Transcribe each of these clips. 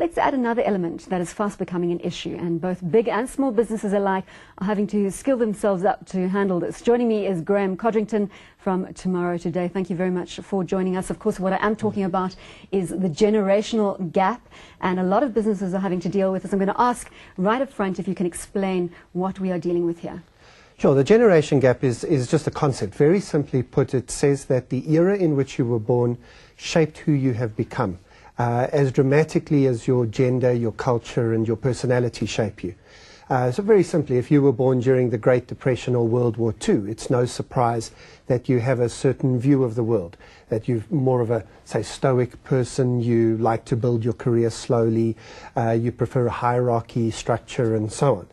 let's add another element that is fast becoming an issue, and both big and small businesses alike are having to skill themselves up to handle this. Joining me is Graeme Codrington from Tomorrow Today. Thank you very much for joining us. Of course, what I am talking about is the generational gap, and a lot of businesses are having to deal with this. I'm going to ask right up front if you can explain what we are dealing with here. Sure. The generation gap is just a concept. Very simply put, it says that the era in which you were born shaped who you have become, as dramatically as your gender, your culture, and your personality shape you. So very simply, if you were born during the Great Depression or World War II, it's no surprise that you have a certain view of the world, that you're more of a, say, stoic person, you like to build your career slowly, you prefer a hierarchy, structure, and so on.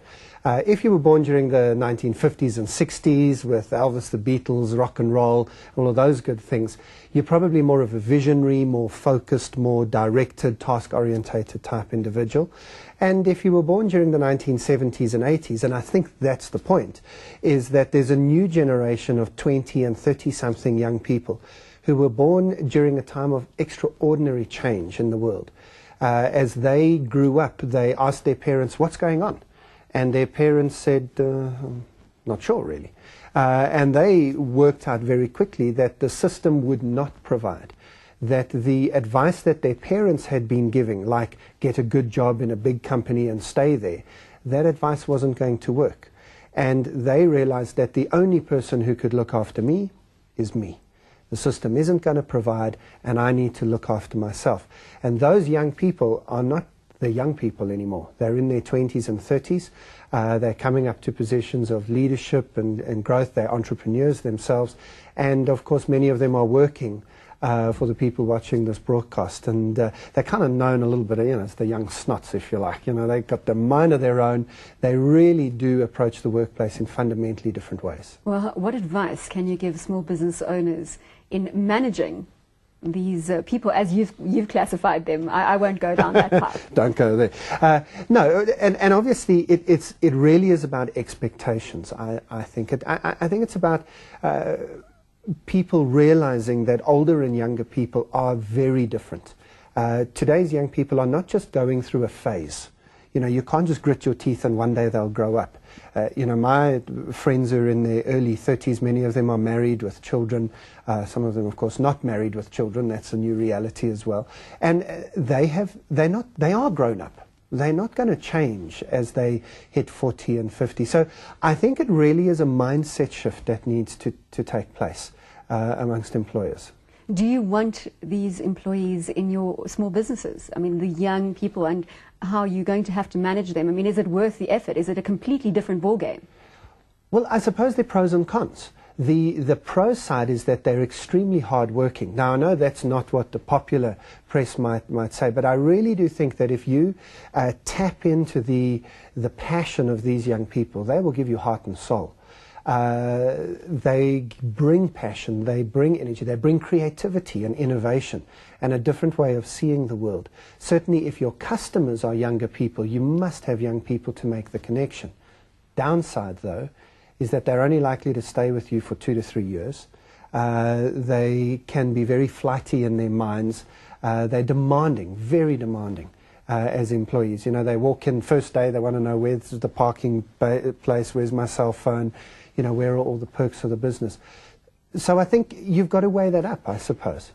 If you were born during the 1950s and 60s with Elvis, the Beatles, rock and roll, all of those good things, you're probably more of a visionary, more focused, more directed, task-orientated type individual. And if you were born during the 1970s and 80s, and I think that's the point, is that there's a new generation of 20 and 30-something young people who were born during a time of extraordinary change in the world. As they grew up, they asked their parents, what's going on? And their parents said, not sure really. And they worked out very quickly that the system would not provide, that the advice that their parents had been giving, like get a good job in a big company and stay there, that advice wasn't going to work. And they realized that the only person who could look after me is me. The system isn't going to provide, and I need to look after myself. And those young people are not the young people anymore. They're in their 20s and 30s. They're coming up to positions of leadership and growth. They're entrepreneurs themselves. And of course, many of them are working for the people watching this broadcast. And they're kind of known a little bit, as the young snots, if you like. They've got the mind of their own. They really do approach the workplace in fundamentally different ways. Well, what advice can you give small business owners in managing these people as you've classified them? I won't go down that path. Don't go there. No, and obviously it really is about expectations. I think it's about people realizing that older and younger people are very different. Today's young people are not just going through a phase. You can't just grit your teeth and one day they'll grow up. My friends are in their early 30s. Many of them are married with children. Some of them, of course, not married with children. That's a new reality as well. And they are grown up. They're not going to change as they hit 40 and 50. So I think it really is a mindset shift that needs to take place amongst employers. Do you want these employees in your small businesses? I mean, the young people, and how you're going to have to manage them. I mean, is it worth the effort? Is it a completely different ballgame? Well, I suppose there are pros and cons. The pro side is that they're extremely hardworking. Now, I know that's not what the popular press might say, but I really do think that if you tap into the passion of these young people, they will give you heart and soul. They bring passion, they bring energy, they bring creativity and innovation and a different way of seeing the world. Certainly if your customers are younger people, you must have young people to make the connection. Downside, though, is that they're only likely to stay with you for 2 to 3 years. They can be very flighty in their minds. They're demanding, very demanding. As employees, they walk in first day, they want to know where's the parking place, where's my cell phone, where are all the perks of the business. So I think you've got to weigh that up, I suppose.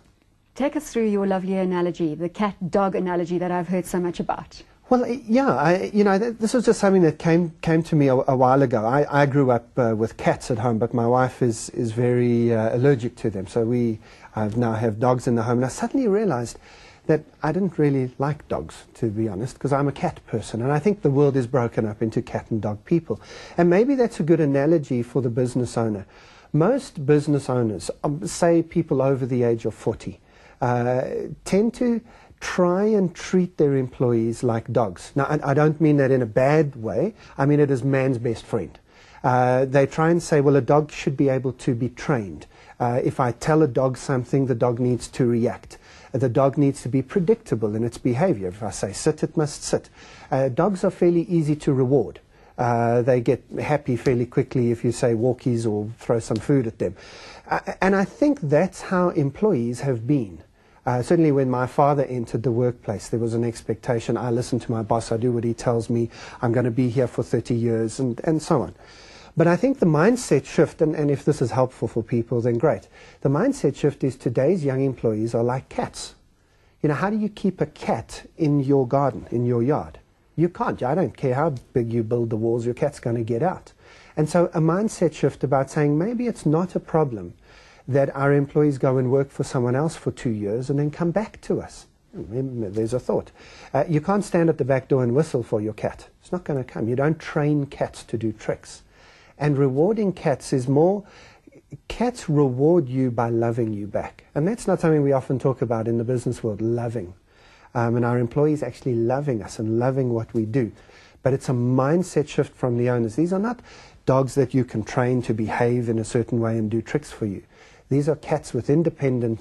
Take us through your lovely analogy, the cat-dog analogy that I've heard so much about. Well, yeah, this was just something that came to me a while ago. I grew up with cats at home, but my wife is very allergic to them. So I now have dogs in the home, and I suddenly realized that I didn't really like dogs, to be honest, because I'm a cat person, and I think the world is broken up into cat and dog people. And maybe that's a good analogy for the business owner. Most business owners, say people over the age of 40, tend to try and treat their employees like dogs. Now, I don't mean that in a bad way. I mean it as man's best friend. They try and say, well, a dog should be able to be trained. If I tell a dog something, the dog needs to react. The dog needs to be predictable in its behavior. If I say sit, it must sit. Dogs are fairly easy to reward. They get happy fairly quickly if you say walkies or throw some food at them. And I think that's how employees have been. Certainly when my father entered the workplace, there was an expectation. I listen to my boss, I do what he tells me, I'm going to be here for 30 years, and so on. But I think the mindset shift, and if this is helpful for people, then great. The mindset shift is today's young employees are like cats. You know, how do you keep a cat in your garden, in your yard? You can't. I don't care how big you build the walls, your cat's going to get out. And so a mindset shift about saying maybe it's not a problem that our employees go and work for someone else for 2 years and then come back to us. There's a thought. You can't stand at the back door and whistle for your cat. It's not going to come. You don't train cats to do tricks. And rewarding cats is more, cats reward you by loving you back. And that's not something we often talk about in the business world, loving. And our employees actually loving us and loving what we do. But it's a mindset shift from the owners. These are not dogs that you can train to behave in a certain way and do tricks for you. These are cats with independent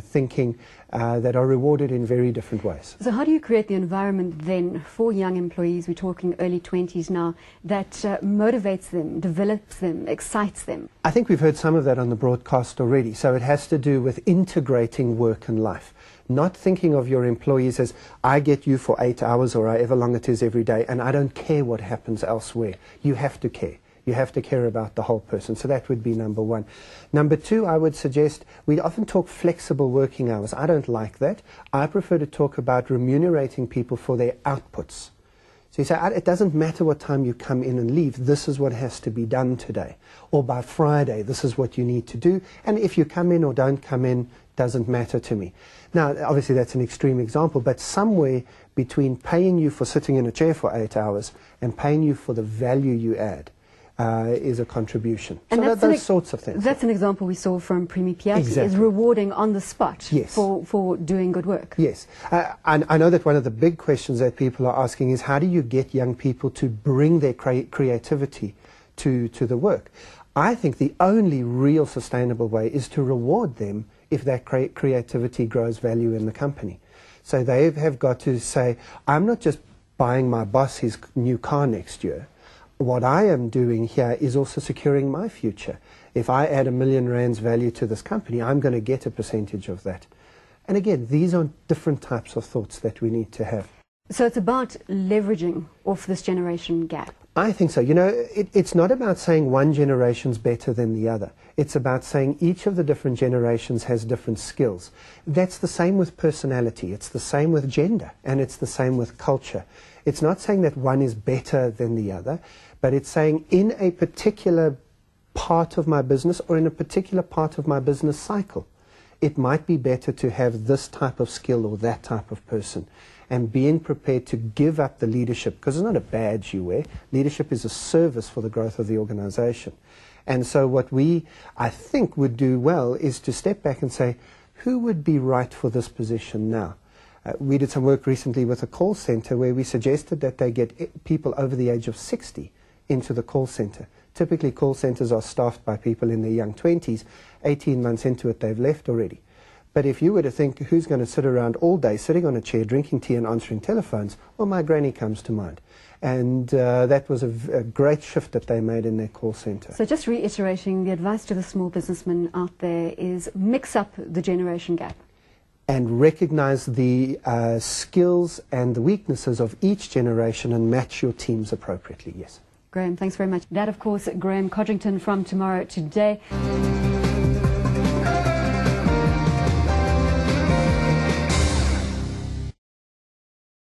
thinking that are rewarded in very different ways. So how do you create the environment then for young employees, we're talking early 20s now, that motivates them, develops them, excites them? I think we've heard some of that on the broadcast already. So it has to do with integrating work and life. Not thinking of your employees as, I get you for 8 hours or however long it is every day, and I don't care what happens elsewhere. You have to care. You have to care about the whole person. So that would be number one. Number two, I would suggest, we often talk flexible working hours. I don't like that. I prefer to talk about remunerating people for their outputs. So you say, it doesn't matter what time you come in and leave, this is what has to be done today. Or by Friday, this is what you need to do. And if you come in or don't come in, doesn't matter to me. Now, obviously that's an extreme example, but somewhere between paying you for sitting in a chair for 8 hours and paying you for the value you add, is a contribution. And so those sorts of things. That's an example we saw from Premi Piatti, exactly. Is rewarding on the spot, yes. for doing good work. Yes. And I know that one of the big questions that people are asking is, how do you get young people to bring their creativity to the work? I think the only real sustainable way is to reward them if that creativity grows value in the company. So they have got to say, I'm not just buying my boss his new car next year. What I am doing here is also securing my future. If I add R1 million value to this company, I'm going to get a percentage of that. And again, these are different types of thoughts that we need to have. So it's about leveraging off this generation gap. I think so. You know, it's not about saying one generation's better than the other. It's about saying each of the different generations has different skills. That's the same with personality. It's the same with gender. And it's the same with culture. It's not saying that one is better than the other, but it's saying in a particular part of my business or in a particular part of my business cycle, it might be better to have this type of skill or that type of person. And being prepared to give up the leadership, because it's not a badge you wear. Leadership is a service for the growth of the organization. And so what we, I think, would do well is to step back and say, who would be right for this position now? We did some work recently with a call center where we suggested that they get people over the age of 60 into the call center. Typically, call centers are staffed by people in their young 20s. 18 months into it, they've left already. But if you were to think, who's going to sit around all day, sitting on a chair, drinking tea and answering telephones, well, my granny comes to mind. And that was a great shift that they made in their call center. So just reiterating, the advice to the small businessman out there is mix up the generation gap. And recognize the skills and the weaknesses of each generation and match your teams appropriately, yes. Graeme, thanks very much. That, of course, Graeme Codrington from Tomorrow Today.